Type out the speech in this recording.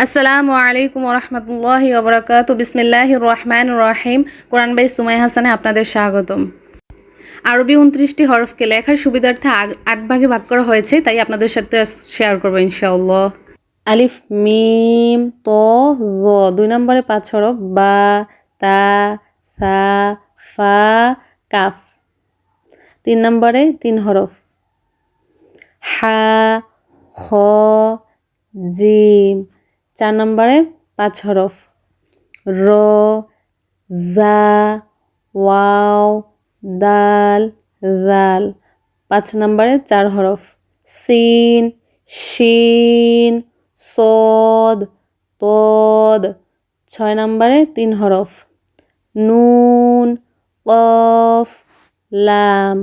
আসসালামু আলাইকুম ওরহমতুল্লাহি ওবরাকাতু বিসমিল্লাহির রহমানির রহিম। কোরআন বাই সুমাইয়া হাসানে আপনাদের স্বাগতম। আরবি 29টি হরফকে লেখার সুবিধার্থে 8 ভাগে ভাগ করা হয়েছে, তাই আপনাদের সাথে শেয়ার করবো ইনশাআল্লাহ। আলিফ মিম ত জ, 2 নম্বরে 5 হরফ বা তা সা ফা কাফ। 3 নম্বরে 3 হরফ হা খ জিম। 4 নম্বরে 5 হরফ র জা ওয়াও দাল জাল। 5 নম্বরে 4 হরফ সিন শিন সদ তদ। 6 নম্বরে 3 হরফ নুন কফ লাম।